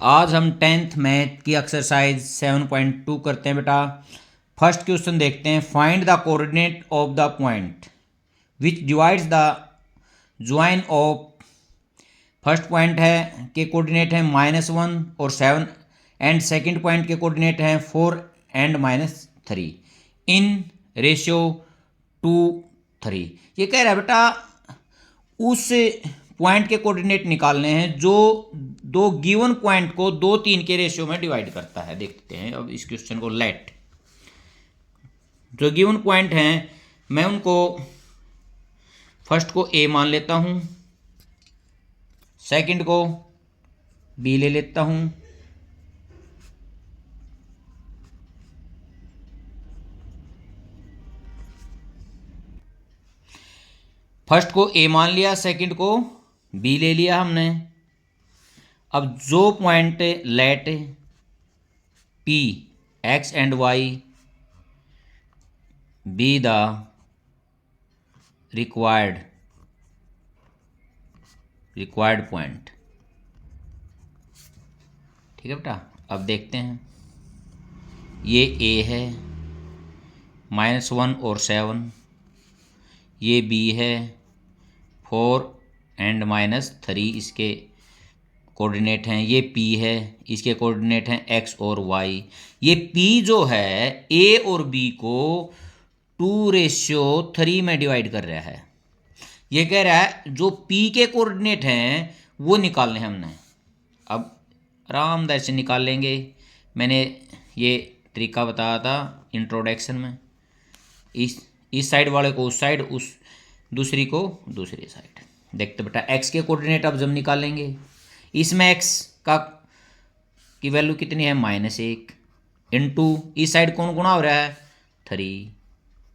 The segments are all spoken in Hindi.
आज हम 10th मैथ की एक्सरसाइज 7.2 करते हैं बेटा। फर्स्ट क्वेश्चन देखते हैं। Find the coordinate of the point which divides the join of. First point है के कोऑर्डिनेट है -1 और 7 एंड सेकंड पॉइंट के कोऑर्डिनेट हैं 4 एंड -3 इन रेशियो 2:3। ये कह रहा है बेटा उस पॉइंट के कोऑर्डिनेट निकालने हैं जो दो गिवन पॉइंट को 2:3 के रेशियो में डिवाइड करता है। देखते हैं अब इस क्वेश्चन को। लेट जो गिवन पॉइंट हैं मैं उनको फर्स्ट को ए मान लेता हूं, सेकंड को बी ले लेता हूं, फर्स्ट को ए मान लिया, सेकंड को बी ले लिया हमने। अब जो point let P x and y be the required point. ठीक है बेटा, अब देखते हैं। ये ए है -1 और 7, ये बी है 4 एंड -3 इसके कोऑर्डिनेट हैं, ये पी है इसके कोऑर्डिनेट हैं एक्स और वाई। ये पी जो है ए और बी को 2:3 में डिवाइड कर रहा है। ये कह रहा है जो पी के कोऑर्डिनेट हैं वो निकालने हैं हमने। अब आरामदायक से निकाल लेंगे। मैंने ये तरीका बताया था इंट्रोडक्शन में। इस साइड वाले को उस साइड, उस दूसरी को दूसरी साइड। देखते बेटा एक्स के कोऑर्डिनेट अब जब निकालेंगे, इसमें एक्स का की वैल्यू कितनी है -1 इंटू इस साइड कौन गुणा हो रहा है 3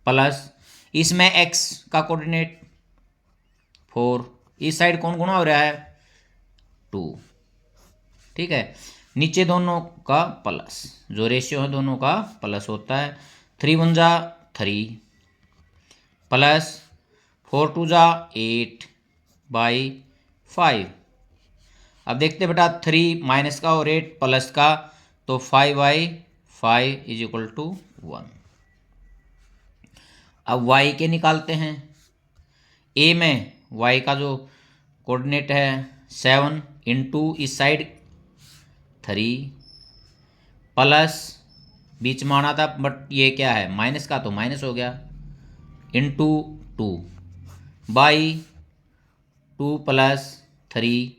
प्लस इसमें एक्स का कोऑर्डिनेट 4, इस साइड कौन गुणा हो रहा है 2। ठीक है, नीचे दोनों का प्लस, जो रेशियो है दोनों का प्लस होता है। 3 1 जा 3 प्लस 4 2 जा 8/5। अब देखते बेटा 3 माइनस का और 8 प्लस का, तो 5/5 = 1। अब y के निकालते हैं। a में y का जो कोऑर्डिनेट है 7 इंटू इस साइड 3 प्लस बीच में आना था बट ये क्या है माइनस का, तो माइनस हो गया, इंटू 2/2 प्लस 3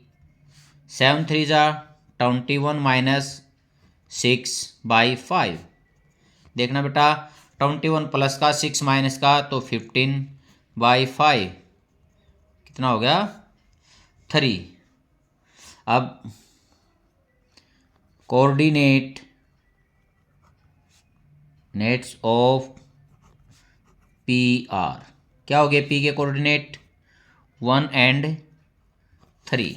7 3 जा 21 माइनस 6/5। देखना बेटा 21 प्लस का 6 माइनस का, तो 15/5 कितना हो गया 3। अब coordinate nets of P R क्या हो गए, पी के कोऑर्डिनेट 1 एंड 3।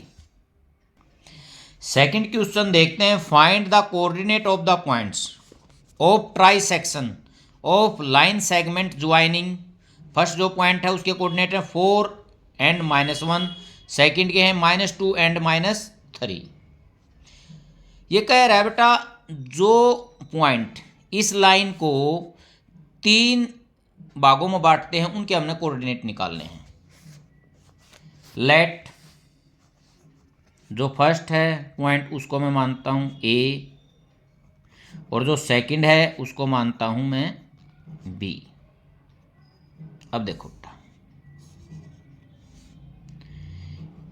सेकंड क्वेश्चन देखते हैं। Find the coordinate of the points of try section of line segment joining. First जो पॉइंट है उसके कोऑर्डिनेट है 4 एंड -1, सेकंड के हैं -2 एंड -3। ये कह रहा है बेटा जो पॉइंट इस लाइन को 3 भागों में बांटते हैं उनके हमने कोऑर्डिनेट निकालने हैं। लेट जो फर्स्ट है पॉइंट उसको मैं मानता हूं ए, और जो सेकंड है उसको मानता हूं मैं बी। अब देखो बेटा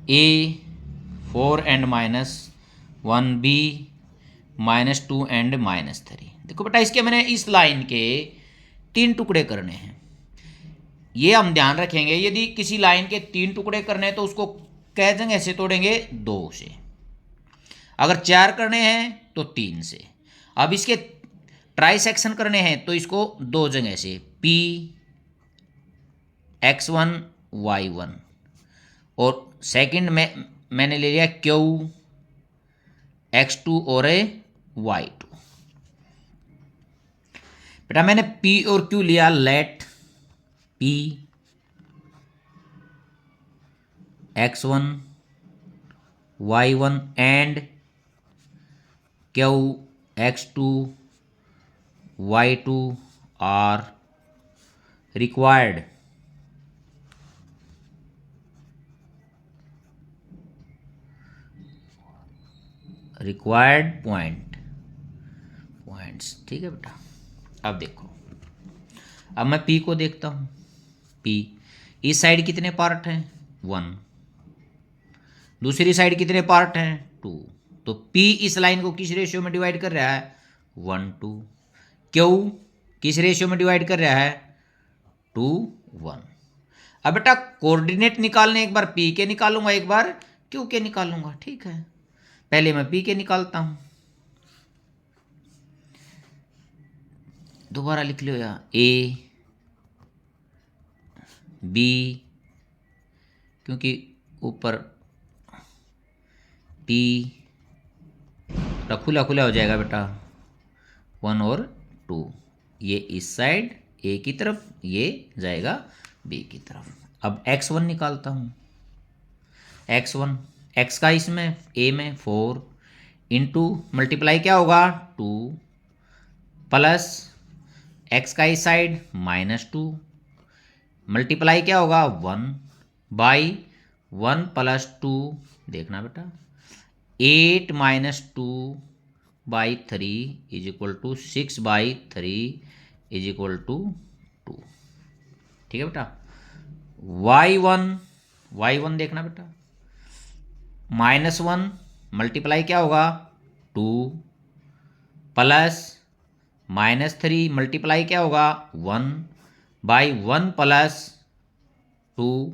ए 4 एंड -1, बी -2 एंड -3। देखो बेटा इसके मैंने इस लाइन के 3 टुकड़े करने हैं। ये हम ध्यान रखेंगे, यदि किसी लाइन के 3 टुकड़े करने हैं तो उसको कह देंगे ऐसे तोड़ेंगे 2 से। अगर 4 करने हैं तो 3 से। अब इसके ट्राई सेक्शन करने हैं तो इसको 2 जगह से P X1 Y1, और सेकंड में मैंने ले लिया Q X2 और Y2। बेटा मैंने P और Q लिया। Let P X1 Y1 and Q, X2, Y2 are required points. ठीक है बेटा। अब देखो, अब मैं P को देखता हूँ। P इस साइड कितने पार्ट हैं? 1। दूसरी साइड कितने पार्ट हैं? 2। तो P इस लाइन को किस रेशियो में डिवाइड कर रहा है? 1:2। Q किस रेशियो में डिवाइड कर रहा है? 2:1। अब बेटा कोऑर्डिनेट निकालने एक बार P के निकालूंगा, एक बार Q के निकालूंगा। ठीक है, पहले मैं P के निकालता हूं। दोबारा लिख लो या A B, क्योंकि ऊपर P खुला खुला हो जाएगा बेटा। 1 और 2, ये इस साइड A की तरफ, ये जाएगा B की तरफ। अब X1 निकालता हूँ। X1, X का इसमें A में 4 इंटू मल्टीप्लाई क्या होगा? 2 प्लस X का इस साइड -2 मल्टीप्लाई क्या होगा? 1 बाई 1 प्लस 2, देखना बेटा 8 - 2 by 3 is equal to 6 by 3 is equal to 2। ठीक है बेटा। y1 देखना बेटा, -1 मल्टीप्लाई क्या होगा? 2 प्लस -3 मल्टीप्लाई क्या होगा? 1 by 1 plus 2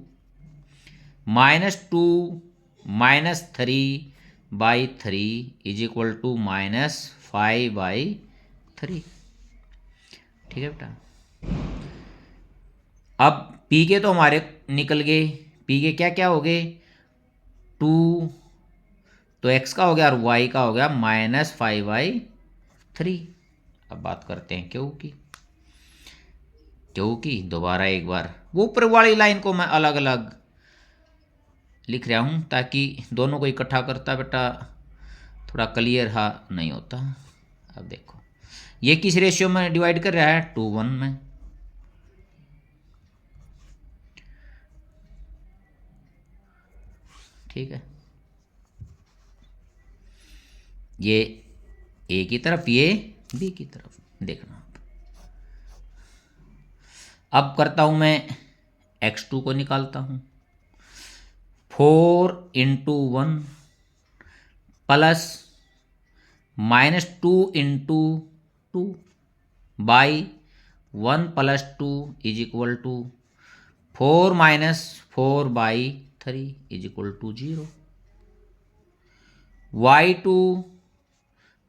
-2 -3 by 3 is equal to -5 by 3। ठीक है बेटा। अब P के तो हमारे निकल गए, P के क्या क्या हो गए? 2 तो X का हो गया और Y का हो गया -5/3। अब बात करते हैं Q की। Q की दोबारा एक बार वो ऊपर वाली लाइन को मैं अलग अलग लिख रहा हूँ ताकि दोनों को इकट्ठा करता बेटा थोड़ा क्लियर हा नहीं होता। अब देखो ये किस रेशियो में डिवाइड कर रहा है? 2:1 में। ठीक है, ये A की तरफ, ये B की तरफ, देखना। अब करता हूं मैं X2 को निकालता हूं। 4 × 1 plus -2 × 2 by 1 + 2 is equal to 4 - 4/3 is equal to 0। y2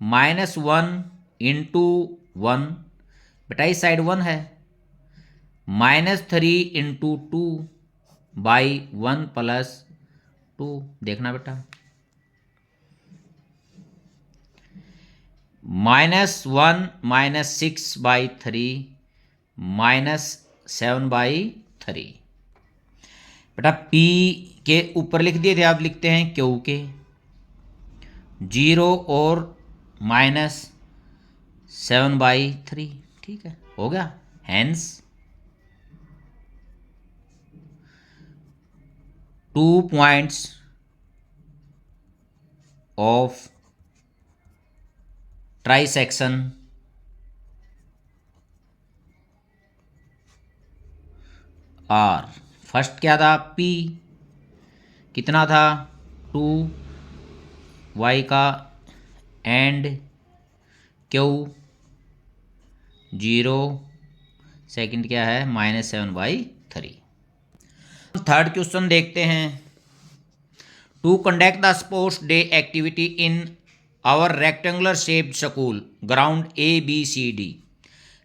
-1 × 1 बेटा इस साइड 1 है, -3 × 2 बाई 1 + 2, देखना बेटा -1 - 6/3 -7/3। बेटा P के ऊपर लिख दिए थे, आप लिखते हैं Q के 0 और -7/3। ठीक है, हो गया। Hence 2 points of trisection are. First क्या था? P कितना था? 2 y का एंड Q 0, सेकंड क्या है? -7/3। थर्ड क्वेश्चन देखते हैं। To conduct the sports day activity in our rectangular shaped school ground ABCD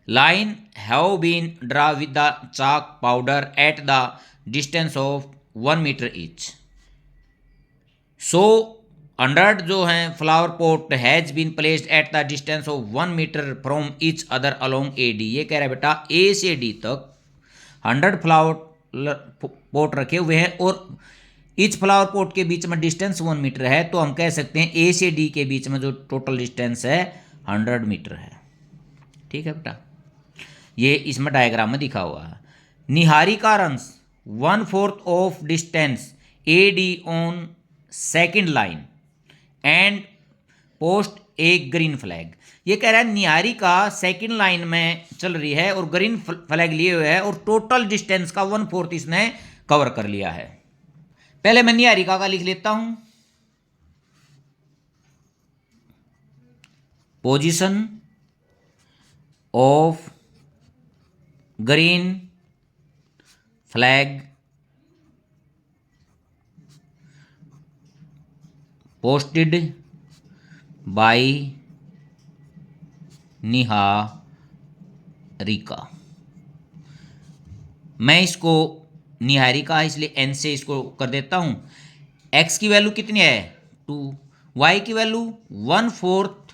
line have been drawn with the chalk powder at the distance of 1 meter each. So 100 जो हैं flower pot has been placed at the distance of 1 metre from each other along AD। ये कह रहा है बेटा A से D तक 100 फ्लावर पॉट रखे हुए हैं और इच फ्लावर पॉट के बीच में डिस्टेंस 1 मीटर है, तो हम कह सकते हैं ए से डी के बीच में जो टोटल डिस्टेंस है 100 मीटर है। ठीक है बेटा, ये इसमें डायग्राम में दिखा हुआ है। Niharika runs 1/4 of distance A D on second line and post A green flag. ये कह रहा है निहारिका सेकंड लाइन में चल रही है और ग्रीन फ्लैग लिए हुए है और टोटल डिस्टेंस का 1/4 इसने कवर कर लिया है। पहले मैं निहारिका का लिख लेता हूं। Position of green flag posted bye Niharika. मैं इसको निहारिका इसलिए एन से इसको कर देता हूं। एक्स की वैल्यू कितनी है 2, वाई की वैल्यू 1/4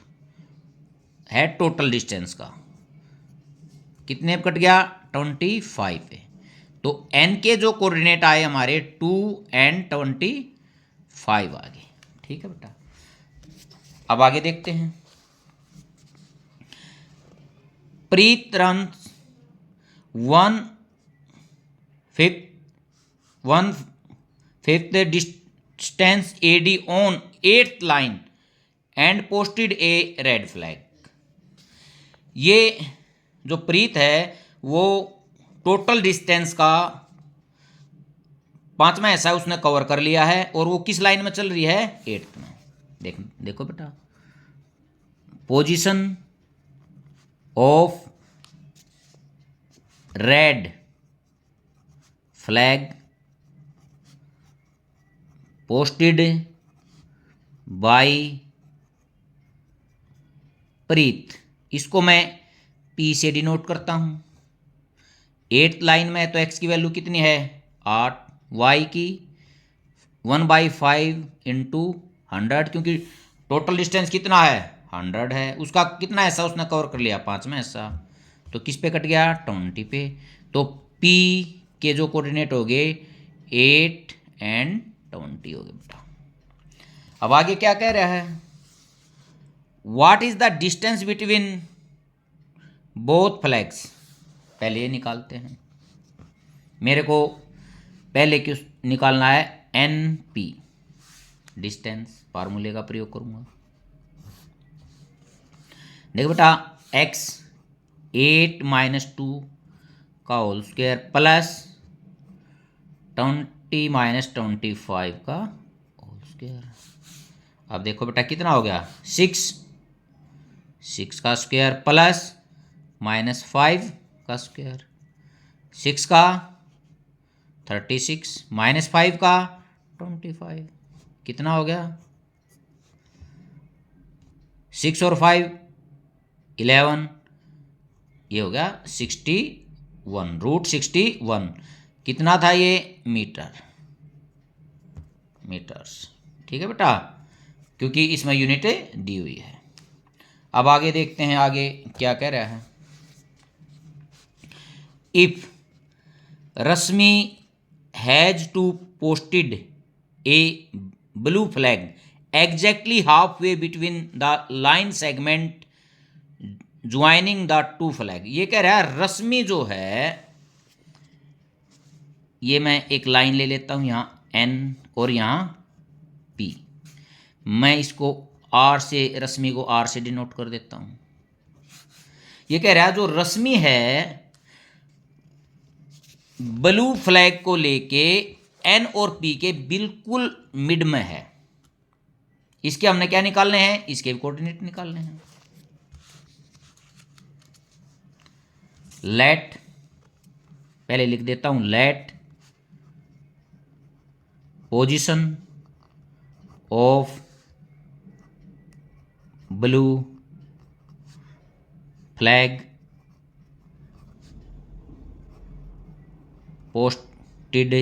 है टोटल डिस्टेंस का, कितने कट गया 25 है। तो एन के जो कोऑर्डिनेट आए हमारे 2 एंड 25 आ गए। ठीक है बेटा, अब आगे देखते हैं। Preet runs 1/5 distance AD on 8th line and posted a red flag. ये जो प्रीत है वो टोटल डिस्टेंस का 5वां हिस्सा उसने कवर कर लिया है और वो किस लाइन में चल रही है 8th में। देखो बेटा, position of red flag posted by Preet, इसको मैं पी से डिनोट करता हूं। 8th लाइन में तो एक्स की वैल्यू कितनी है 8, वाई की 1/5 इंटू 100, क्योंकि टोटल डिस्टेंस कितना है 100 है, उसका कितना हिस्सा उसने कवर कर लिया 5वां हिस्सा, तो किस पे कट गया 20 पे। तो पी के जो कोऑर्डिनेट हो गए 8 एंड 20 हो गए बेटा। अब आगे क्या कह रहा है, what is the distance between both flags. पहले ये निकालते हैं, मेरे को पहले क्यों निकालना है एन पी, डिस्टेंस फार्मूले का प्रयोग करूंगा। देखो बेटा, x 8 - 2 का होल स्क्वायर प्लस 20 - 25 का होल स्क्वायर। अब देखो बेटा कितना हो गया 6 का स्क्वायर प्लस -5 का स्क्वायर, 6 का 36 -5 का 25, कितना हो गया 6 और 5 11, ये हो गया 61 √61। कितना था ये मीटर्स। ठीक है बेटा, क्योंकि इसमें यूनिट दी हुई है। अब आगे देखते हैं आगे क्या कह रहा है। If Rashmi has to posted a blue flag exactly half way between the line segment joining the 2 flag. ये कह रहा है रश्मि जो है, ये मैं एक लाइन ले लेता हूं यहाँ एन और यहाँ पी, मैं इसको आर से रश्मि को आर से डिनोट कर देता हूं। ये कह रहा है जो रश्मि है ब्लू फ्लैग को लेके एन और पी के बिल्कुल मिड में है, इसके हमने क्या निकालने हैं, इसके कोऑर्डिनेट निकालने हैं। लेट, पहले लिख देता हूं let position of blue flag posted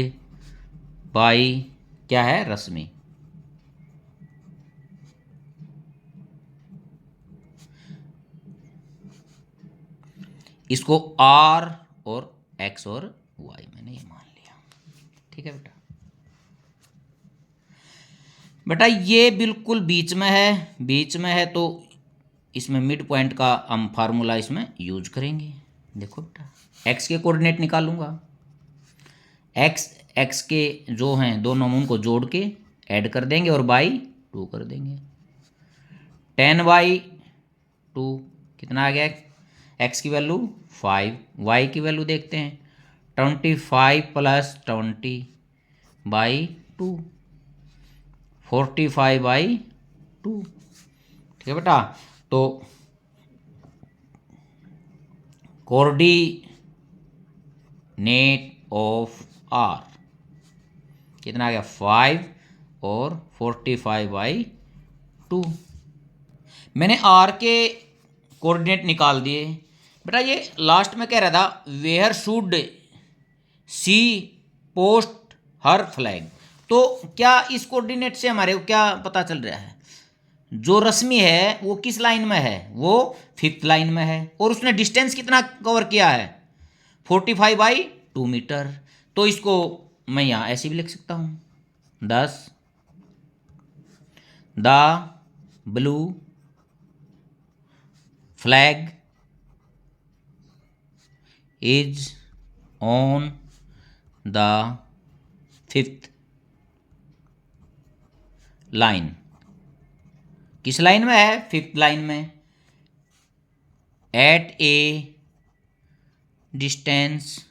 by क्या है रश्मि। इसको आर और एक्स और वाई मैंने ये मान लिया। ठीक है बेटा, बेटा ये बिल्कुल बीच में है, बीच में है, तो इसमें मिड पॉइंट का हम फार्मूला इसमें यूज करेंगे। देखो बेटा, एक्स के कोऑर्डिनेट निकालूंगा, एक्स के जो हैं दोनों में उनको जोड़ के ऐड कर देंगे और बाई 2 कर देंगे। 10/2 कितना आ गया, एक्स की वैल्यू 5, वाई की वैल्यू देखते हैं 25 + 20/2, 45/2। ठीक है बेटा, तो कोऑर्डिनेट ऑफ आर कितना आ गया 5 और 45/2। मैंने आर के कोऑर्डिनेट निकाल दिए। बेटा ये लास्ट में कह रहा था where should she post her flag, तो क्या इस कोऑर्डिनेट से हमारे को क्या पता चल रहा है, जो रश्मि है वो किस लाइन में है, वो 5th लाइन में है, और उसने डिस्टेंस कितना कवर किया है 45/2 मीटर। तो इसको मैं यहाँ ऐसे भी लिख सकता हूँ, 10 the blue flag is on the 5th line. किस लाइन में है, 5th लाइन में, एट ए डिस्टेंस,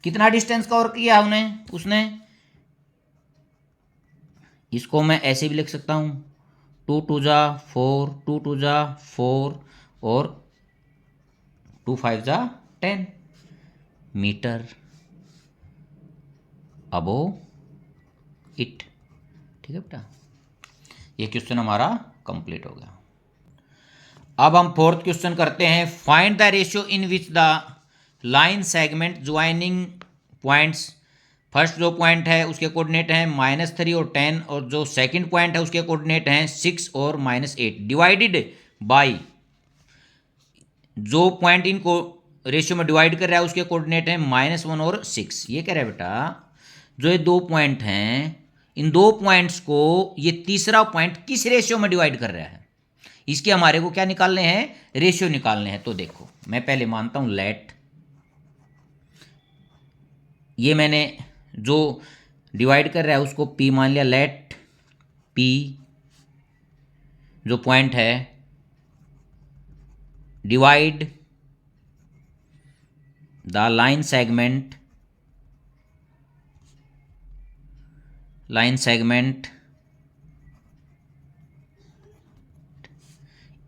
कितना डिस्टेंस कवर किया उसने, इसको मैं ऐसे भी लिख सकता हूँ 2 × 2 = 4, 2 × 2 = 4 और 2 × 5 = 10 मीटर अबो इट। ठीक है बेटा, ये क्वेश्चन हमारा कंप्लीट हो गया। अब हम 4th क्वेश्चन करते हैं, find the ratio in which the line segment joining points. First जो पॉइंट है उसके कोऑर्डिनेट हैं -3 और 10, और जो सेकंड पॉइंट है उसके कोऑर्डिनेट हैं 6 और -8, डिवाइडेड बाय, जो पॉइंट इनको रेशियो में डिवाइड कर रहा है उसके कोऑर्डिनेट हैं -1 और 6। ये कह रहा है बेटा जो ये 2 पॉइंट हैं, इन 2 पॉइंट्स को ये तीसरा पॉइंट किस रेशियो में डिवाइड कर रहा है, इसके हमारे को क्या निकालने हैं, रेशियो निकालने हैं। तो देखो मैं पहले मानता हूं लेट, ये मैंने जो डिवाइड कर रहा है उसको P मान लिया, लेट P जो पॉइंट है divide the line segment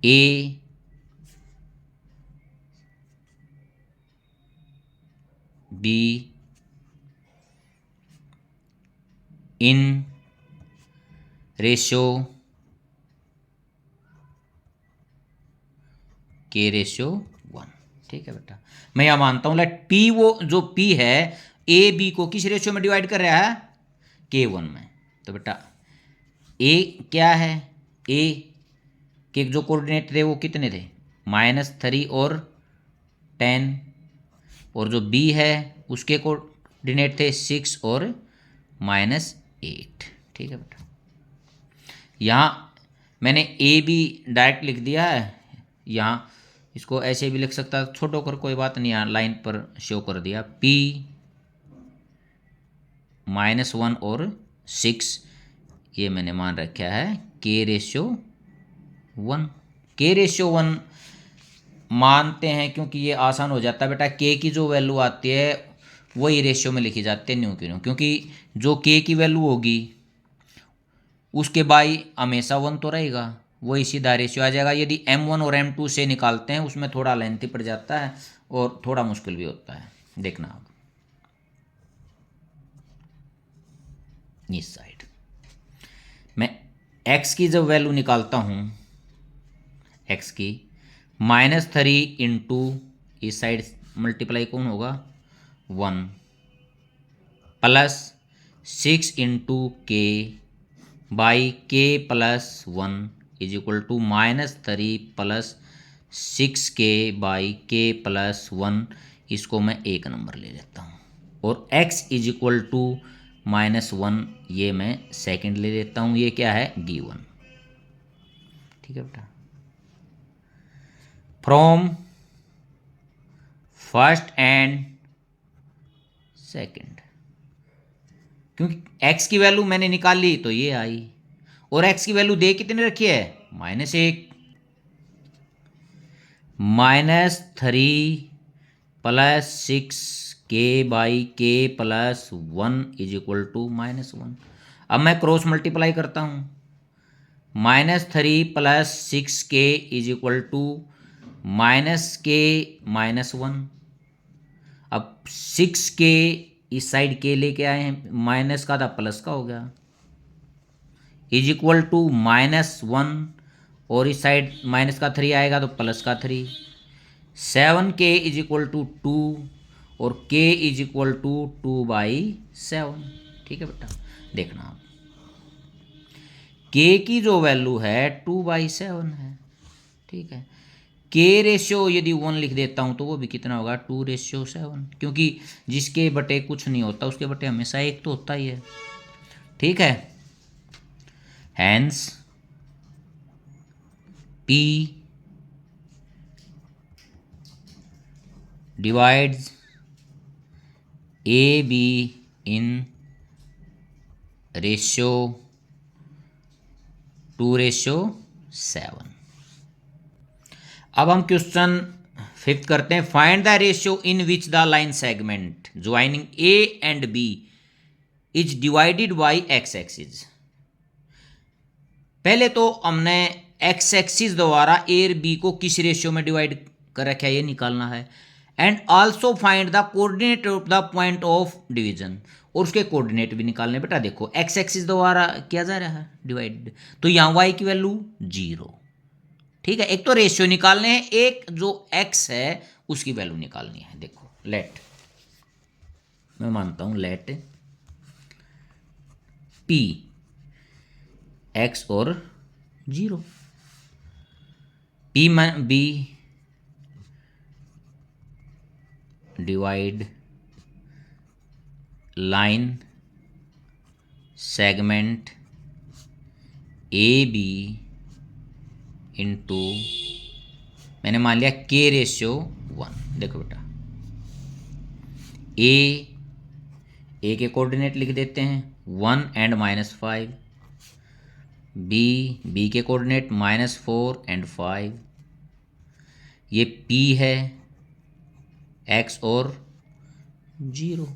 A B in ratio K/1। ठीक है बेटा, मैं यहां मानता हूं लेट P, वो जो P है A B को किस रेशियो में डिवाइड कर रहा है, K1 में। तो बेटा A क्या है, A के जो कोऑर्डिनेट थे वो कितने थे, -3 और 10, और जो B है उसके कोऑर्डिनेट थे 6 और -8। ठीक है बेटा, यहाँ मैंने ए बी डायरेक्ट लिख दिया है, यहाँ इसको ऐसे भी लिख सकता, छोटो कर कोई बात नहीं, यहाँ लाइन पर शो कर दिया P -1 और 6, ये मैंने मान रखा है K/1। K/1 मानते हैं क्योंकि ये आसान हो जाता है बेटा, K की जो वैल्यू आती है वही रेशियो में लिखी जाती है, न्यू की न्यू, क्योंकि जो K की वैल्यू होगी उसके बाई हमेशा 1 तो रहेगा, वही सीधा रेशियो आ जाएगा। यदि M1 और M2 से निकालते हैं उसमें थोड़ा लेंथी पड़ जाता है और थोड़ा मुश्किल भी होता है, देखना आप इस साइड मैं x की जब वैल्यू निकालता हूँ, x की -3 इंटू इस साइड मल्टीप्लाई कौन होगा 1 +6 into K by K+1 is equal to -3 + 6K by K+1, इसको मैं एक नंबर ले लेता हूँ, और x इज इक्वल टू -1 ये मैं सेकंड ले लेता हूँ, ये क्या है गिवन। ठीक है बेटा, फ्रॉम फर्स्ट एंड सेकंड, क्योंकि x की वैल्यू मैंने निकाल ली तो ये आई, और x की वैल्यू दे कितने रखी है -1, -3 + 6k/k + 1 = -1। अब मैं क्रॉस मल्टीप्लाई करता हूँ, -3 + 6k = -k-1। अब 6k इस साइड के लेके आए हैं, माइनस का था प्लस का हो गया, = -1, और इस साइड माइनस का 3 आएगा तो प्लस का 3। 7k = 2 और k = 2/7। ठीक है बेटा, देखना आप k की जो वैल्यू है 2/7 है। ठीक है, k रेशियो यदि 1 लिख देता हूँ तो वो भी कितना होगा 2/7, क्योंकि जिसके बटे कुछ नहीं होता उसके बटे हमेशा 1 तो होता ही है। ठीक है, hence p divides AB in ratio 2/7। अब हम क्वेश्चन 5th करते हैं। Find the ratio in which the line segment joining A and B is divided by x axis. पहले तो हमने x एक्सिस द्वारा A और B को किस रेशियो में डिवाइड कर रखा है ये निकालना है। And also find the coordinate of the point of division, और उसके कोऑर्डिनेट भी निकालने। बेटा देखो x एक्सिस द्वारा किया जा रहा है डिवाइड, तो यहाँ y की वैल्यू 0। ठीक है, एक तो रेशियो निकालने हैं, एक जो x है उसकी वैल्यू निकालनी है। देखो लेट, मैं मानता हूं लेट p x और 0, p b divide line segment A B into, मैंने मान लिया k/1। देखो बेटा ए के कोऑर्डिनेट लिख देते हैं 1 एंड -5, बी के कोऑर्डिनेट -4 एंड 5, ये p है x और 0।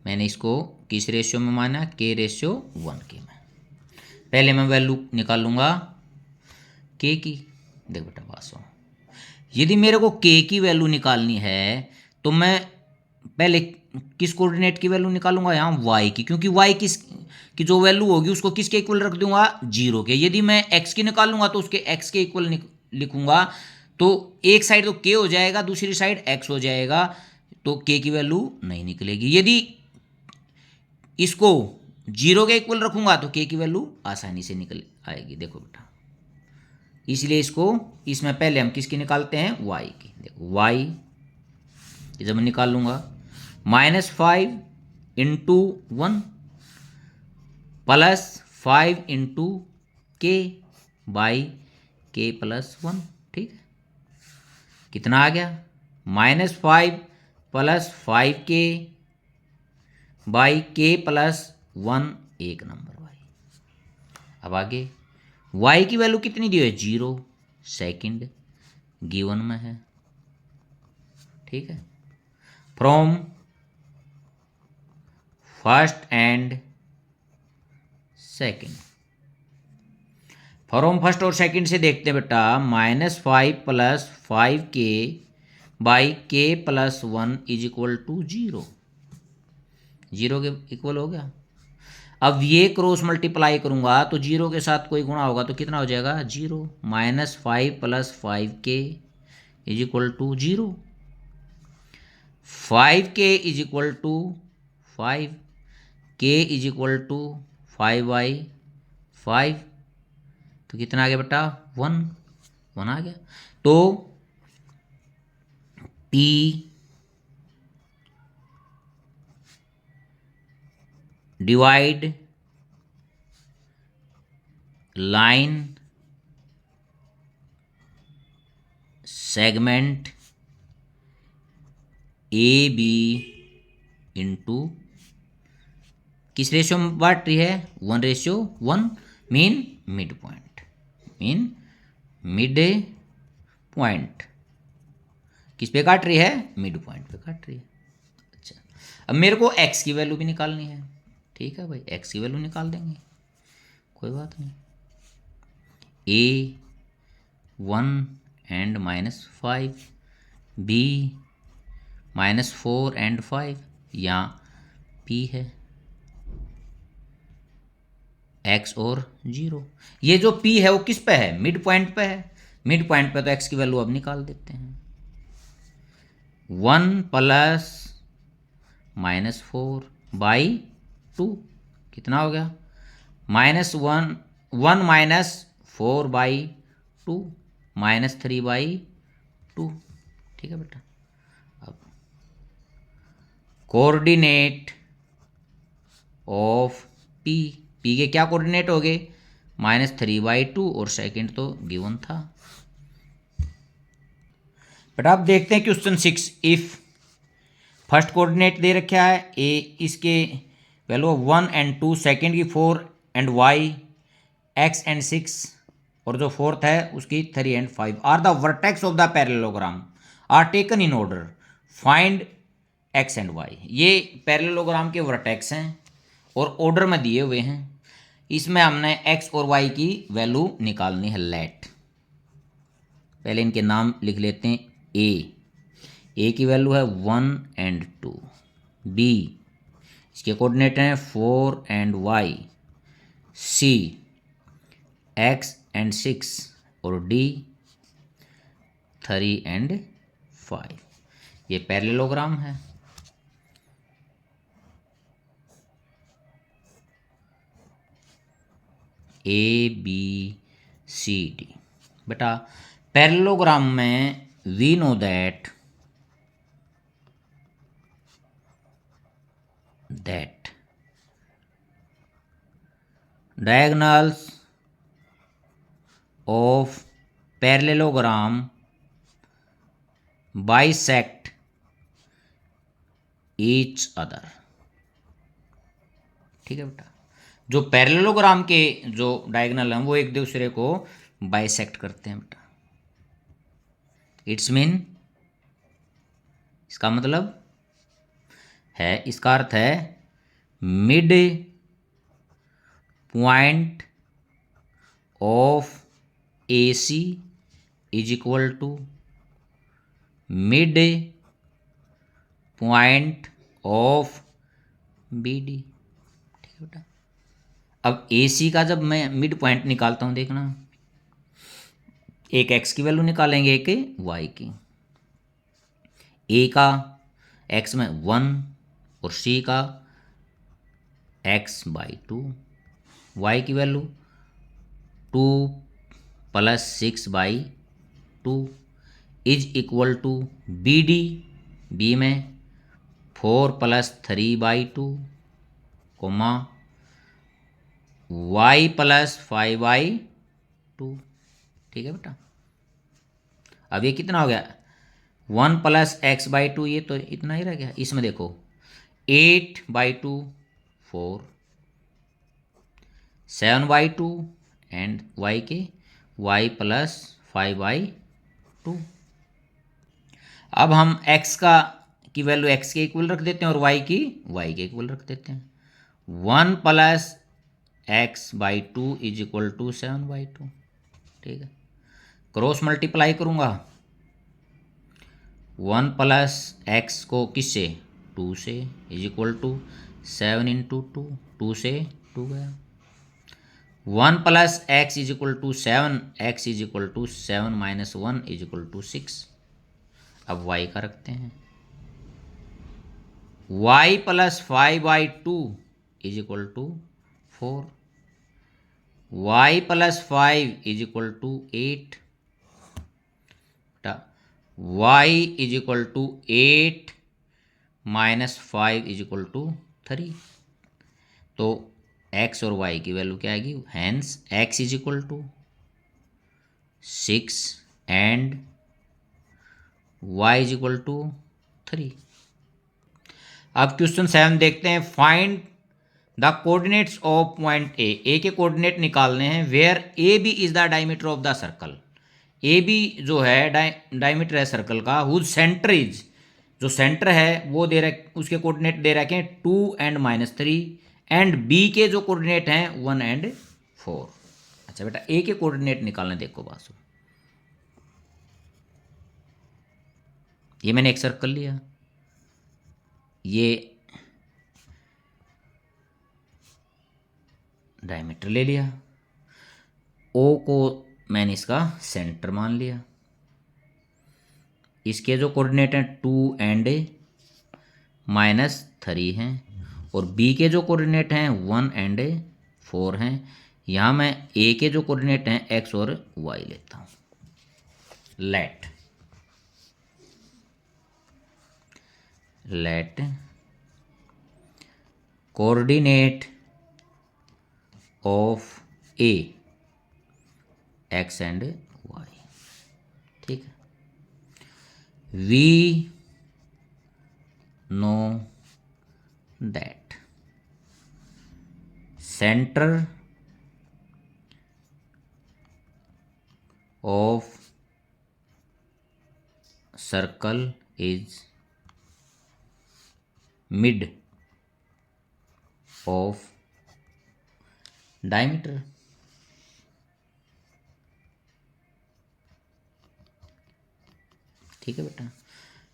मैंने इसको किस रेशियो में माना k/1 के में। पहले मैं वैल्यू निकालूंगा k की। देख बेटा पास हो, यदि मेरे को k की वैल्यू निकालनी है तो मैं पहले किस कोऑर्डिनेट की वैल्यू निकालूंगा यहाँ y की, क्योंकि y की जो वैल्यू होगी उसको किसके इक्वल रख दूंगा 0 के। यदि मैं x की निकालूंगा तो उसके x के इक्वल लिखूंगा, तो एक साइड तो k हो जाएगा, दूसरी साइड x हो जाएगा, तो k की वैल्यू नहीं निकलेगी। यदि इसको 0 के इक्वल रखूंगा तो k की वैल्यू आसानी से निकल आएगी। देखो बेटा, इसलिए इसमें पहले हम किसकी निकालते हैं y की। देखो y जब मैं निकाल लूंगा -5 इंटू 1 +5 इंटू k/k+1। ठीक है, कितना आ गया -5 + 5k/k+1, एक नंबर y। अब आगे y की वैल्यू कितनी दी है 0, सेकंड गिवन में है। ठीक है, from first and second, from first और सेकंड से देखते हैं बेटा, -5 + 5k/k+1 = 0, 0 के इक्वल हो गया। अब ये क्रॉस मल्टीप्लाई करूंगा तो 0 के साथ कोई गुणा होगा तो कितना हो जाएगा 0, -5 + 5k = 0, 5k = 5, k = 5/5, तो कितना आ गया बेटा 1 आ गया। तो p divide line segment A B into किस रेशियो में बांट रही है, 1:1, mean mid point, mean mid point किस पे काट रही है, मिड पॉइंट पे काट रही है। अच्छा, अब मेरे को एक्स की वैल्यू भी निकालनी है। ठीक है भाई, एक्स की वैल्यू निकाल देंगे, कोई बात नहीं। A1 and -5, B -4 and 5, यहाँ P है x और 0। ये जो P है वो किस पे है, मिड पॉइंट पे है। मिड पॉइंट पे तो x की वैल्यू अब निकाल देते हैं। 1 प्लस -4/2 कितना हो गया, -1, 1 -4/2 -3/2। ठीक है बेटा। अब कोऑर्डिनेट ऑफ पी, पी के क्या कोऑर्डिनेट हो गए, -3/2 और सेकंड तो गिवन था। बेटा आप देखते हैं क्वेश्चन 6, इफ फर्स्ट कोऑर्डिनेट दे रखा है ए, इसके वैल्यू 1 and 2, सेकंड की 4 and y, x and 6, और जो फोर्थ है उसकी 3 and 5 are the vertex of the parallelogram are taken in order, find x and y। ये पैरेललोग्राम के वर्टेक्स हैं और ऑर्डर में दिए हुए हैं। इसमें हमने x और y की वैल्यू निकालनी है। लेट पहले इनके नाम लिख लेते हैं। ए की वैल्यू है 1 and 2, बी इसके कोऑर्डिनेट हैं 4 and y, C x and 6 और डी 3 and 5। ये पैरेललोग्राम है। A B C D. बेटा पैरेललोग्राम में we know that diagonals of parallelogram bisect each other। ठीक है बेटा, जो पैरेललोग्राम के जो डायगोनल हैं वो एक दूसरे को बाइसेक्ट करते हैं बेटा। इट्स मीन, इसका मतलब है, इसका अर्थ है mid point of A C is equal to mid point of B D. ठीक है बेटा। अब ए सी का जब मैं मिड पॉइंट निकालता हूँ, देखना, एक एक्स की वैल्यू निकालेंगे, एक वाई की। ए का एक्स में 1 और सी का x/2, y की value 2 + 6/2 is equal to B D, B में 4 + 3/2, y + 5/2। ठीक है बेटा। अब ये कितना हो गया, 1 + x/2, ये तो इतना ही रह गया। इसमें देखो 8/2 4, 7/2 एंड y के y + 5/2। अब हम x का की वैल्यू x के इक्वल रख देते हैं और y की y के इक्वल रख देते हैं। 1 + x/2 इज इक्वल टू 7/2। ठीक है, क्रॉस मल्टीप्लाई करूँगा 1 + x को किससे, 2 से, इज इक्वल टू 7 × 2, 2 से 2 गया। 1 + x is equal to 7, x is equal to 7 - 1 is equal to 6। अब y का रखते हैं, y + 5/2 is equal to 4, y + 5 is equal to 8, y is equal to 8 - 5 is equal to 3। तो एक्स और वाई की वैल्यू क्या आएगी, hence x is equal to 6 and y is equal to 3। अब क्वेश्चन 7 देखते हैं। Find the coordinates of point A के कोऑर्डिनेट निकालने हैं where A B is the diameter of the circle. A B जो है डायमीटर है सर्कल का, हुज सेंटर इज, जो सेंटर है वो दे रखे, उसके कोऑर्डिनेट दे रखे हैं 2 एंड -3 एंड बी के जो कोऑर्डिनेट हैं 1 एंड 4। अच्छा बेटा ए के कोऑर्डिनेट निकालने, देखो बासु, ये मैंने एक सर्कल लिया, ये डायमीटर ले लिया, ओ को मैंने इसका सेंटर मान लिया, इसके जो कोऑर्डिनेट हैं 2 एंड -3 हैं और बी के जो कोऑर्डिनेट हैं 1 एंड 4 हैं। यहाँ मैं ए के जो कोऑर्डिनेट हैं एक्स और वाई लेता हूँ। Let coordinate of A x and y, ठीक है। We know that centre of circle is mid of diameter। ठीक है बेटा,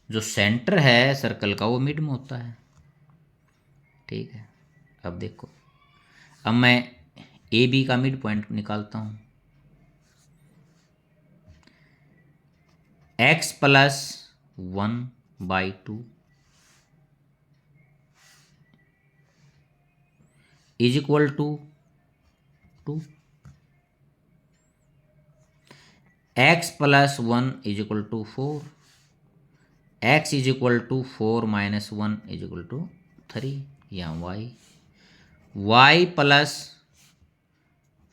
जो सेंटर है सर्कल का वो मिड में होता है, ठीक है। अब देखो, अब मैं ए बी का मिड पॉइंट निकालता हूँ। x + 1/2 is equal to 2। x + 1 is equal to 4, x is equal to 4 - 1 is equal to 3, या y +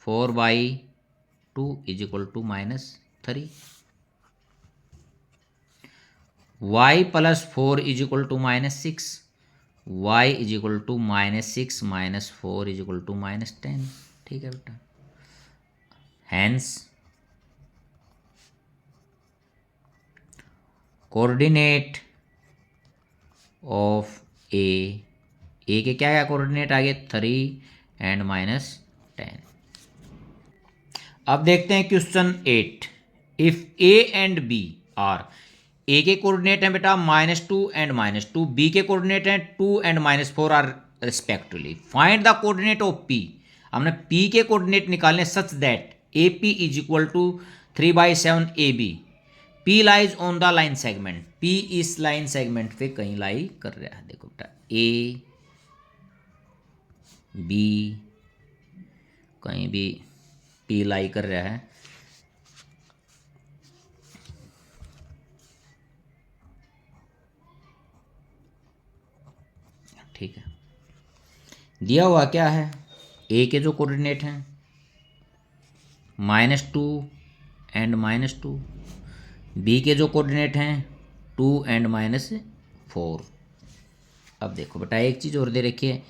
4/2 is equal to -3, y + 4 is equal to -6, y is equal to -6 - 4 is equal to -10। ठीक है बेटा, हैंस कोऑर्डिनेट ऑफ ए के क्या क्या कोऑर्डिनेट आ गए, 3 एंड -10। अब देखते हैं question 8। If A and B are, A के कोऑर्डिनेट हैं बेटा -2 एंड -2, बी के कोऑर्डिनेट हैं 2 and -4 are respectively. Find the coordinate of P. हमने पी के कोऑर्डिनेट निकालने such that A P is equal to 3/7 A B. P lies on the line segment, P इस लाइन सेगमेंट पे कहीं लाई कर रहा है। देखो बेटा ए बी कहीं भी पी लाई कर रहा है, ठीक है। दिया हुआ क्या है, ए के जो कोऑर्डिनेट हैं -2 एंड -2, बी के जो कोऑर्डिनेट हैं 2 एंड -4। अब देखो बेटा एक चीज़ और दे रखी है,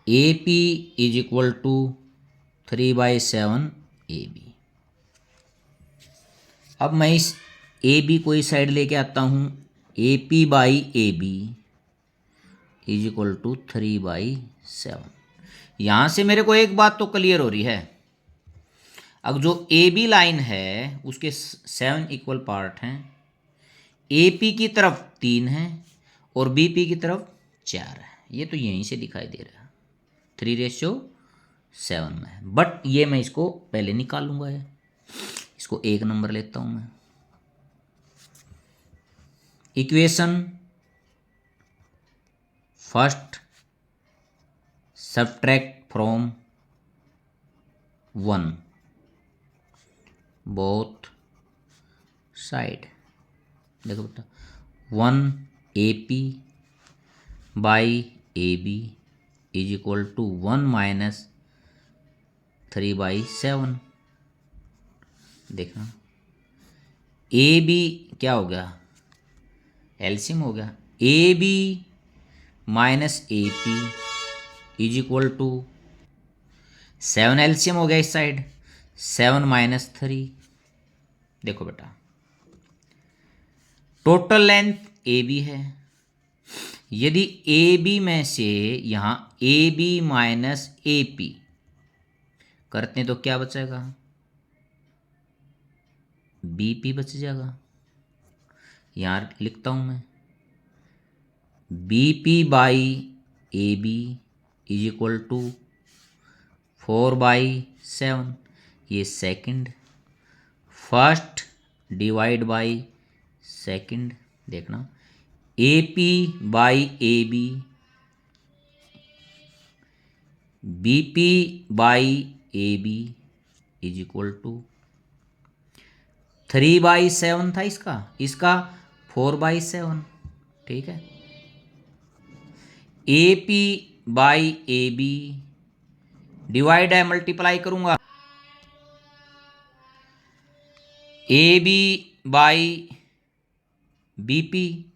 A P is equal to 3/7 A B. अब मैं इस ए बी को इस साइड लेके आता हूँ, A P by A B is equal to 3/7। यहाँ से मेरे को एक बात तो क्लियर हो रही है, अब जो ए बी लाइन है उसके 7 इक्वल पार्ट हैं, ए पी की तरफ 3 है और बी पी की तरफ 4 है। ये तो यहीं से दिखाई दे रहा है 3:7 में है, बट ये मैं इसको पहले निकालूंगा, है इसको 1 नंबर लेता हूँ मैं। Equation first, subtract from 1 both side. देखो बेटा 1 A P by A B is equal to 1 minus 3/7। देखना ए बी क्या हो गया, एलसीएम हो गया, A B minus A P is equal to 7, LCM हो गया इस साइड, 7 माइनस 3। देखो बेटा टोटल लेंथ ए बी है, यदि ए बी में से यहाँ A B minus A P करते हैं तो क्या बचेगा, बी पी बच जाएगा। यहाँ लिखता हूँ मैं B P by A B is equal to 4/7, ये second, first divide by second. देखना A P by A B, B P by A B is equal to 3/7 था इसका 4/7। ठीक है, A P by A B divide है, मल्टीप्लाई करूंगा, A B by B P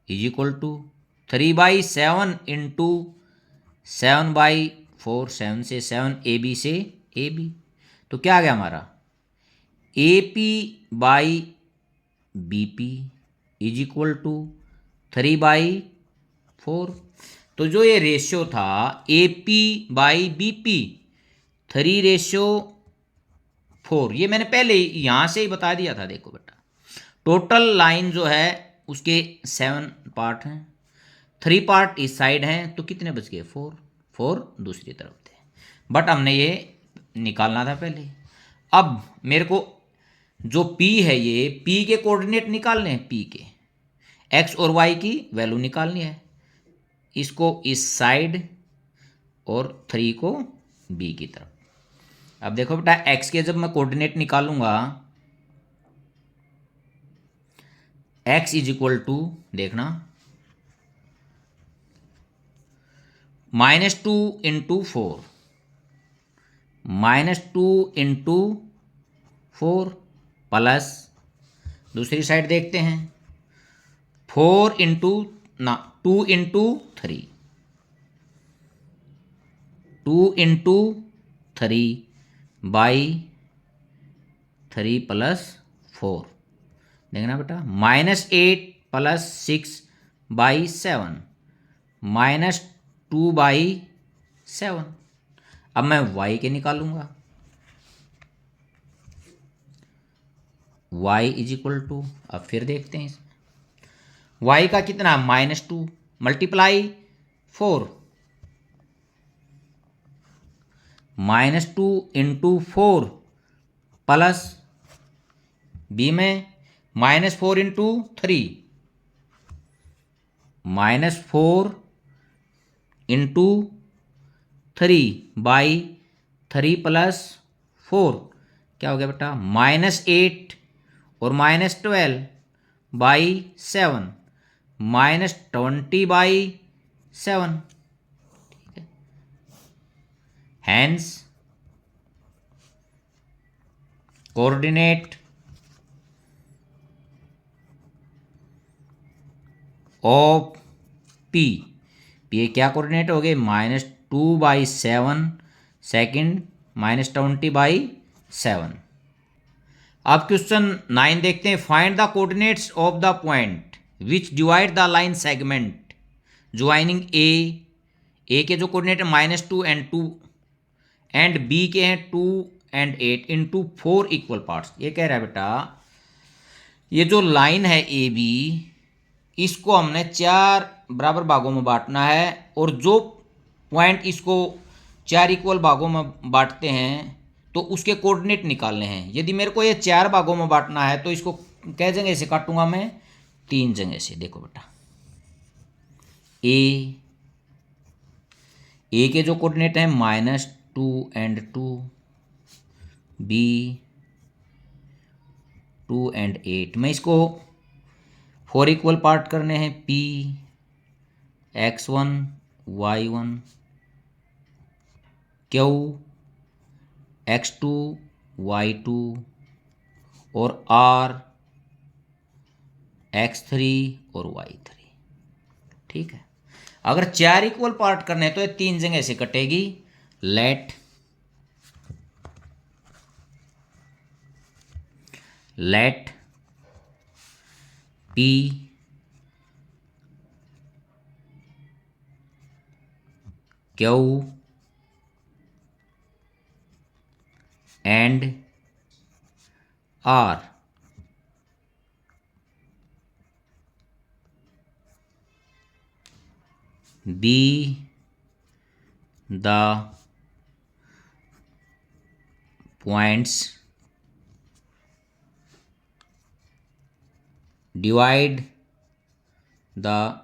is equal to 3/7 into 7/4, 7 से 7, ए बी से ए बी, तो क्या आ गया हमारा A P by B P is equal to 3/4। तो जो ये रेशियो था A P by B P 3/4, ये मैंने पहले यहाँ से ही बता दिया था। देखो बेटा टोटल लाइन जो है उसके 7 पार्ट हैं, 3 पार्ट इस साइड हैं, तो कितने बच गए 4 दूसरी तरफ थे, बट हमने ये निकालना था पहले। अब मेरे को जो P है ये P के कोऑर्डिनेट निकालने हैं, P के X और Y की वैल्यू निकालनी है, इसको इस साइड और 3 को B की तरफ। अब देखो बेटा X के जब मैं कोऑर्डिनेट निकालूंगा, X इज इक्वल टू देखना -2 इंटू 4, -2 इंटू 4 प्लस दूसरी साइड देखते हैं 4 into 2 into 3, 2 into 3 by 3 plus 4। देखना बेटा -8 प्लस 6/7 -2/7। अब मैं y के निकालूंगा, y इज इक्वल टू, अब फिर देखते हैं y का कितना -2 मल्टीप्लाई 4, -2 इंटू 4 प्लस b में -4 इंटू 3, -4 इंटू 3/3 प्लस 4 क्या हो गया बेटा -8 और -12/7 -20/7। ठीक है, हैंस कोऑर्डिनेट ऑफ P, ये क्या कोऑर्डिनेट हो गए -2/7 सेकंड -20/7। अब क्वेश्चन 9 देखते हैं, find the coordinates of the point which divide the line segment joining A के जो कोऑर्डिनेट है -2 एंड 2 एंड बी के हैं 2 एंड 8 इंटू 4 इक्वल पार्ट्स। ये कह रहा है बेटा ये जो लाइन है ए बी, इसको हमने 4 बराबर भागों में बांटना है, और जो पॉइंट इसको 4 इक्वल भागों में बांटते हैं तो उसके कोऑर्डिनेट निकालने हैं। यदि मेरे को ये 4 भागों में बांटना है तो इसको कै जगह से काटूंगा मैं, 3 जगह से। देखो बेटा ए के जो कोऑर्डिनेट हैं -2 एंड 2, बी 2 एंड 8, मैं इसको 4 इक्वल पार्ट करने हैं, P X1 Y1 Q x2 y2 और r x3 और y3। ठीक है, अगर चार इक्वल पार्ट करने हैं तो ये तीन जगह से कटेगी। Let p q and r be the points divide the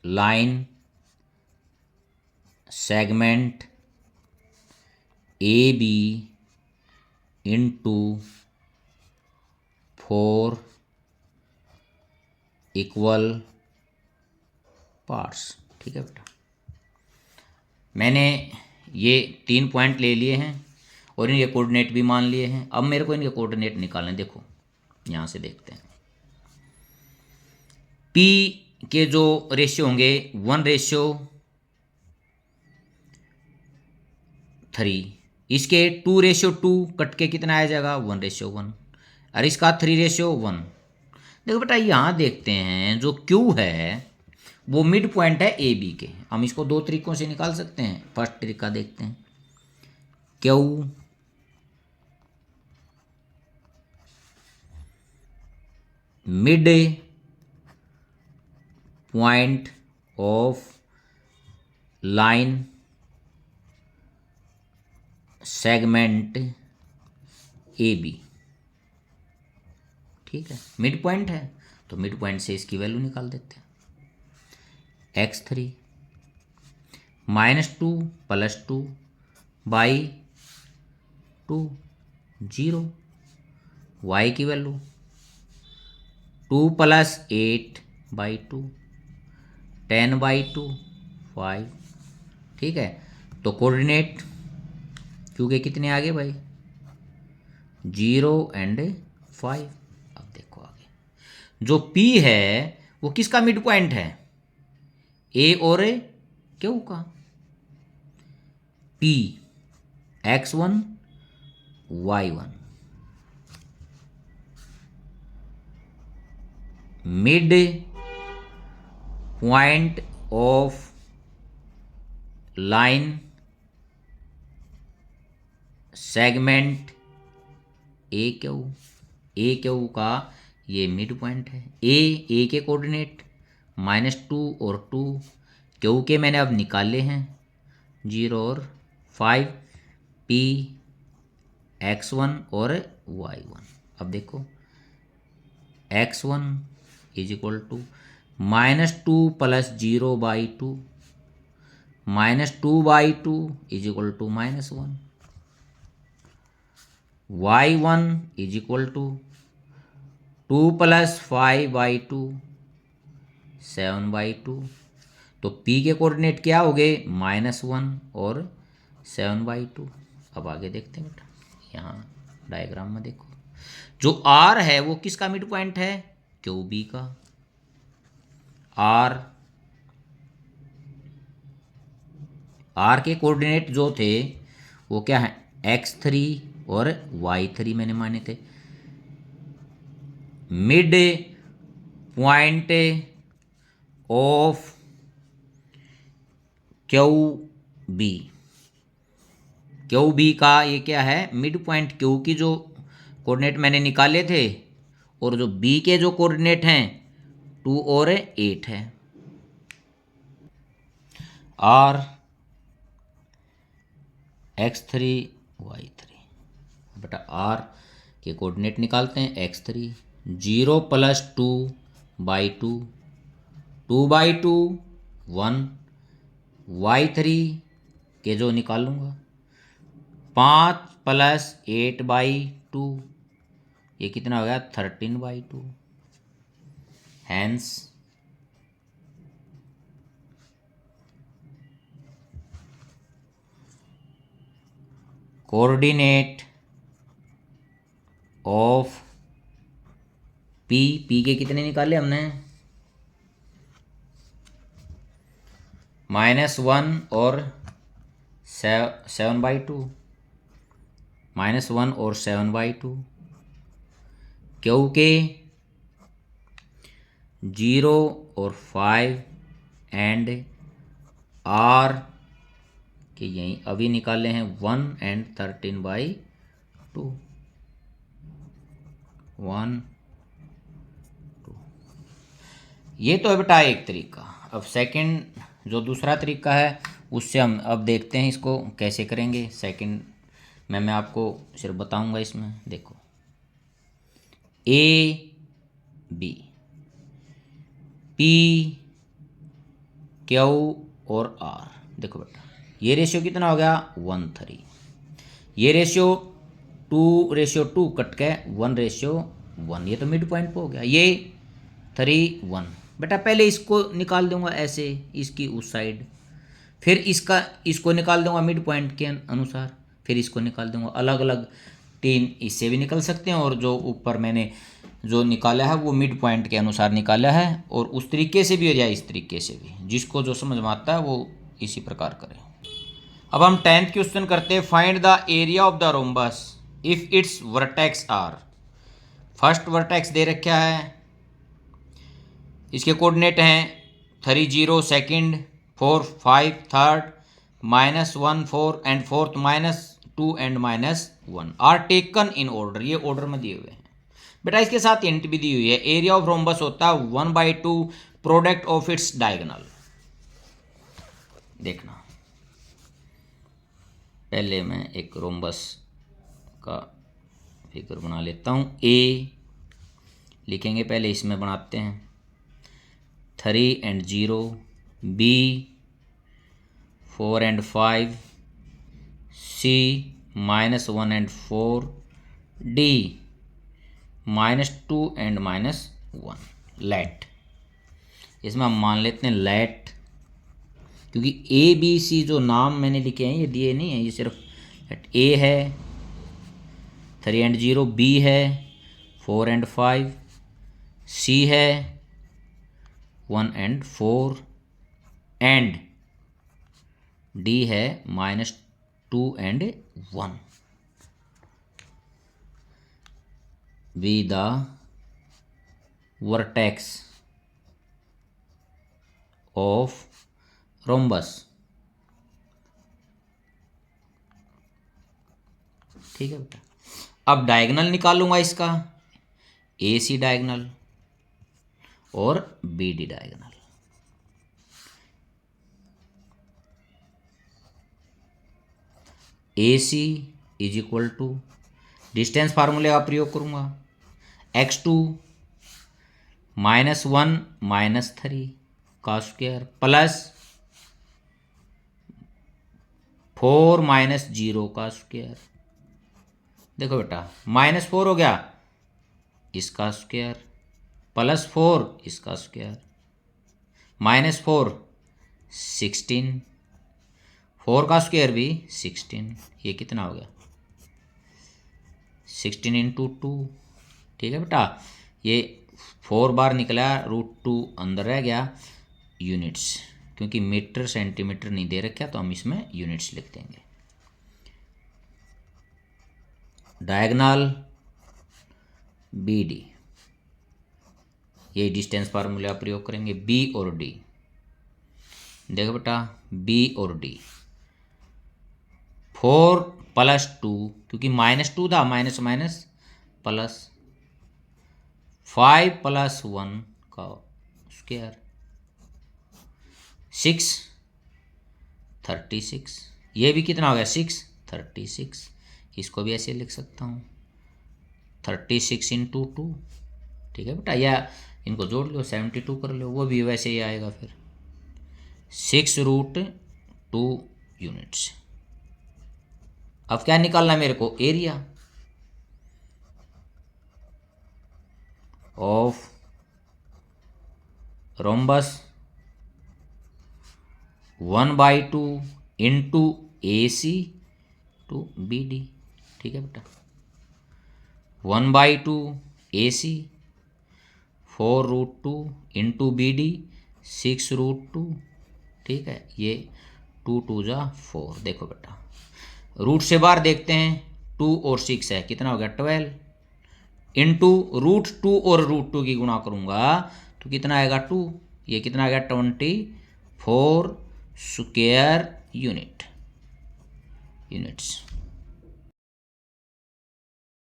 line segment AB into 4 equal parts. ठीक है बेटा, मैंने ये 3 पॉइंट ले लिए हैं और इनके कोऑर्डिनेट भी मान लिए हैं। अब मेरे को इनके कोऑर्डिनेट निकालने, देखो यहाँ से देखते हैं। P के जो रेशियो होंगे 1:3, इसके 2:2 कट के कितना आ जाएगा 1:1, और इसका 3:1। देखो बेटा यहाँ देखते हैं, जो Q है वो मिड पॉइंट है ए बी के। हम इसको दो तरीकों से निकाल सकते हैं। फर्स्ट तरीका देखते हैं, Q mid point of line segment A B. ठीक है, मिड पॉइंट है तो मिड पॉइंट से इसकी वैल्यू निकाल देते हैं। x3 -2 + 2 बाई 2 0, y की वैल्यू 2 + 8/2 10/2 5। ठीक है, तो कोऑर्डिनेट क्यों के कितने आगे भाई 0 और 5। अब देखो आगे जो P है वो किसका मिड पॉइंट है, ए और क्यू का। P x1 y1 mid point of line segment A Q का ये मिड पॉइंट है। ए के कोऑर्डिनेट -2 और 2, क्यू के मैंने अब निकाले हैं 0 और 5, P x1 और y1। अब देखो x1 = -2 + 0/2 -2/2 = -1, y1 = 2 + 5/2 7/2। तो P के कोऑर्डिनेट क्या हो गए -1 और 7/2। अब आगे देखते हैं बेटा, यहाँ डायग्राम में देखो जो R है वो किसका मिड पॉइंट है QB का। R के कोऑर्डिनेट जो थे वो क्या है x3 और y3 मैंने माने थे। Mid point of Q B का ये क्या है मिड पॉइंट। क्यू की जो कोऑर्डिनेट मैंने निकाले थे और जो बी के जो कोऑर्डिनेट हैं 2 और 8 है। R x3 y3, बेटा R के कोऑर्डिनेट निकालते हैं। x3 0 + 2/2 2/2 1, y3 के जो निकालूंगा 5 + 8/2, ये कितना हो गया 13/2। हैंस कोऑर्डिनेट ऑफ पी के कितने निकाले हमने, -1 और 7/2, -1 और 7/2, क्यू के 0 और 5 एंड आर के यहीं अभी निकाले हैं 1 एंड 13/2, 1 2। ये तो है बेटा एक तरीका। अब सेकंड जो दूसरा तरीका है उससे हम अब देखते हैं इसको कैसे करेंगे। सेकंड में मैं आपको सिर्फ बताऊंगा। इसमें देखो ए बी पी क्यू और आर, देखो बेटा ये रेशियो कितना हो गया 1:3, ये रेशियो 2:2 कट के 1:1, ये तो मिड पॉइंट पे हो गया, ये 3:1। बेटा पहले इसको निकाल दूंगा ऐसे इसकी उस साइड, फिर इसको निकाल दूंगा मिड पॉइंट के अनुसार, फिर इसको निकाल दूंगा। अलग अलग 3 इससे भी निकल सकते हैं और जो ऊपर मैंने जो निकाला है वो मिड पॉइंट के अनुसार निकाला है, और उस तरीके से भी हो या इस तरीके से भी, जिसको जो समझ में आता है वो इसी प्रकार करें। अब हम 10th क्वेश्चन करते हैं। Find the area of the rhombus if its vertex are. First vertex दे रखा है, इसके कोऑर्डिनेट हैं 3 0 second, 4 5 third, -1 4 and fourth, -2 and -1 are taken in order. ये ऑर्डर में दिए हुए हैं बेटा। इसके साथ इंट भी दी हुई है। एरिया ऑफ रोम्बस होता है 1/2 प्रोडक्ट ऑफ इट्स डायगोनल। देखना पहले मैं एक रोम्बस का फिगर बना लेता हूँ। ए लिखेंगे पहले, इसमें बनाते हैं 3 and 0, B 4 and 5, C -1 and 4, D -2 and -1। Let, इसमें हम मान लेते हैं लेट, क्योंकि ए बी सी जो नाम मैंने लिखे हैं ये दिए नहीं है, ये सिर्फ ए है 3 and 0, बी है 4 and 5, सी है 1 and 4 एंड डी है -2 and 1। B the vertex of rhombus. ठीक है बेटा। अब डायगोनल निकालूंगा इसका, ए सी डायगोनल और B D diagonal. A C is equal to, distance फार्मूले का प्रयोग करूंगा, x2 -1 -3 का स्क्वायर प्लस 4 -0 का स्क्वायर। देखो बेटा -4 हो गया इसका स्क्वायर, +4 इसका स्क्वायर, -4 16, 4 का स्क्वायर भी 16, ये कितना हो गया 16 × 2। ठीक है बेटा, ये 4 बार निकला, √2 अंदर रह गया यूनिट्स, क्योंकि मीटर सेंटीमीटर नहीं दे रखा तो हम इसमें यूनिट्स लिख देंगे। डायगोनल बी डी, ये डिस्टेंस फार्मूला प्रयोग करेंगे, बी और डी। देखो बेटा बी और डी 4 + 2, क्योंकि -2 था, माइनस माइनस प्लस 5 + 1 का स्क्वायर 6 36, ये भी कितना हो गया 6 36। इसको भी ऐसे लिख सकता हूँ 36 × 2। ठीक है बेटा, या इनको जोड़ लो 72 कर लो, वो भी वैसे ही आएगा फिर 6√2 यूनिट्स। अब क्या निकालना है मेरे को, area of rhombus 1/2 into AC to B D. ठीक है बेटा, 1/2 A C, 4√2 into B D, 6√2। ठीक है, ये 2 2 जा 4। देखो बेटा रूट से बाहर देखते हैं, 2 और 6 है, कितना हो गया 12, इंटू √2 और √2 की गुणा करूँगा तो कितना आएगा 2, ये कितना आएगा 24 स्क्वायर यूनिट्स।